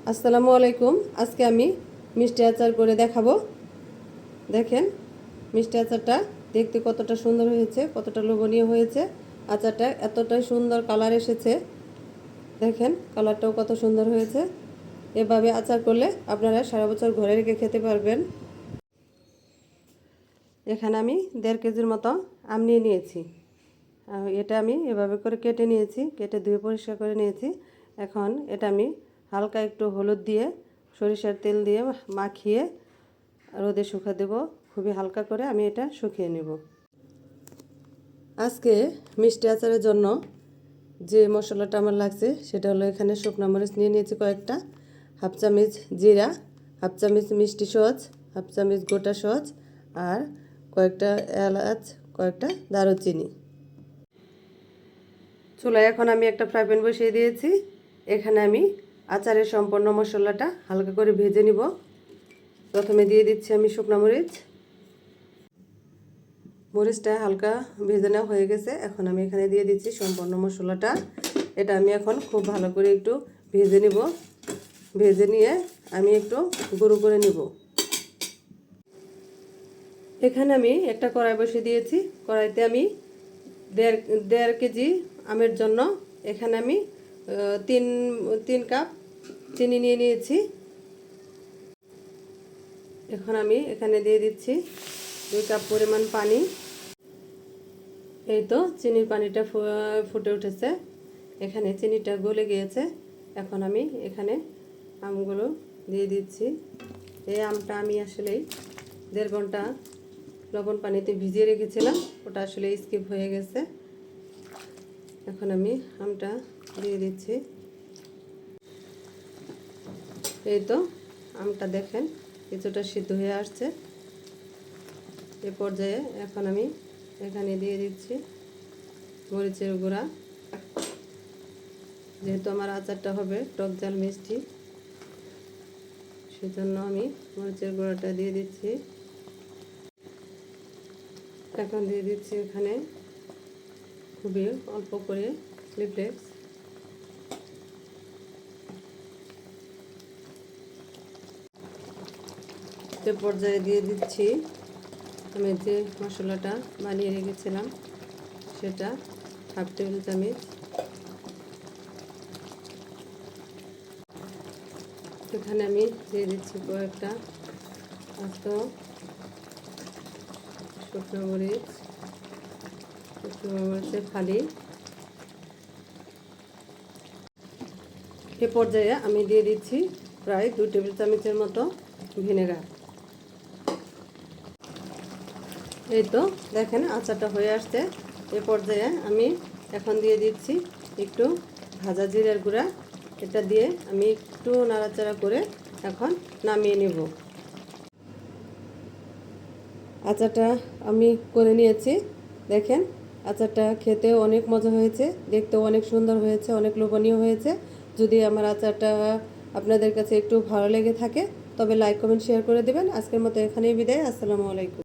আসসালামু আলাইকুম। আজকে আমি মিষ্টি আচার করে দেখাবো। দেখেন মিষ্টি আচারটা দেখতে কতটা সুন্দর হয়েছে, কতটা লোভনীয় হয়েছে। আচারটা এতটাই সুন্দর কালার এসেছে। দেখেন কালারটাও কত সুন্দর হয়েছে। এভাবে আচার করলে আপনারা সারা বছর ঘরে রেখে খেতে পারবেন। এখানে আমি 1.5 কেজির মতো আম নিয়ে নিয়েছি। এটা আমি এভাবে করে কেটে নিয়েছি, কেটে ধুয়ে পরিষ্কার করে নিয়েছি। এখন এটা আমি হালকা একটু হলুদ দিয়ে সরিষার তেল দিয়ে মাখিয়ে রোদে শুকা দেব। খুবই হালকা করে আমি এটা শুকিয়ে নেব। আজকে মিষ্টি আচারের জন্য যে মশলাটা আমার লাগছে সেটা হলো, এখানে শুকনো মরিচ নিয়ে নিয়েছি কয়েকটা, 1/2 চামচ জিরা, 1/2 চামচ মিষ্টি সস, 1/2 চামচ গোটা সস, আর কয়েকটা এলাচ, কয়েকটা দারুচিনি। চুলায় এখন আমি একটা ফ্রাই প্যান বসিয়ে দিয়েছি। এখানে আমি আচারের সম্পূর্ণ মশলাটা হালকা করে ভেজে নিব। প্রথমে দিয়ে দিচ্ছি আমি শুকনো মরিচ। মরিচটা হালকা ভেজে নেওয়া হয়ে গেছে। এখন আমি এখানে দিয়ে দিচ্ছি সম্পূর্ণ মশলাটা। এটা আমি এখন খুব ভালো করে একটু ভেজে নিব। ভেজে নিয়ে আমি একটু গুঁড়ো করে নিব। এখানে আমি একটা কড়াই বসিয়ে দিয়েছি। কড়াইতে আমি দেড় কেজি আমের জন্য এখানে আমি তিন কাপ চিনি নিয়ে নিয়েছি। এখন আমি এখানে দিয়ে দিচ্ছি 2 কাপ পরিমাণ পানি। এই তো চিনির পানিটা ফুটে উঠেছে। এখানে চিনিটা গলে গিয়েছে। এখন আমি এখানে আমগুলো দিয়ে দিচ্ছি। এই আমটা আমি আসলেই 1.5 ঘন্টা লবণ পানিতে ভিজিয়ে রেখেছিলাম, ওটা আসলে স্কিপ হয়ে গেছে। এখন আমি আমটা দিয়ে দিচ্ছি। এই তো আমটা দেখেন কিছুটা সিদ্ধ হয়ে আসছে। এ পর্যায়ে এখন আমি এখানে দিয়ে দিচ্ছি মরিচের গুঁড়া। যেহেতু আমার আচারটা হবে টক ঝাল মিষ্টি, সেজন্য আমি মরিচের গুঁড়াটা দিয়ে দিচ্ছি। এখন দিয়ে দিচ্ছি এখানে খুবই অল্প করে চিলি ফ্লেক্স। এ পর্যায়ে দিয়ে দিচ্ছি আমি যে মশলাটা বানিয়ে রেখেছিলাম সেটা 1/2 টেবিল চামচ। এখানে আমি দিয়ে দিচ্ছি কয়েকটা আস্ত শুকনো মরিচের ফালি। এ পর্যায়ে আমি দিয়ে দিচ্ছি প্রায় 2 টেবিল চামচের মতো ভিনেগার। এই তো দেখেন আচারটা হয়ে আসছে। এ পর্যায়ে আমি এখন দিয়ে দিচ্ছি একটু ভাজা জিরার গুঁড়া। এটা দিয়ে আমি একটু নাড়াচাড়া করে এখন নামিয়ে নেব। আচারটা আমি করে নিয়েছি। দেখেন আচারটা খেতেও অনেক মজা হয়েছে, দেখতেও অনেক সুন্দর হয়েছে, অনেক লোভনীয় হয়েছে। যদি আমার আচারটা আপনাদের কাছে একটু ভালো লেগে থাকে তবে লাইক কমেন্ট শেয়ার করে দেবেন। আজকের মতো এখানেই বিদায়। আসসালামু আলাইকুম।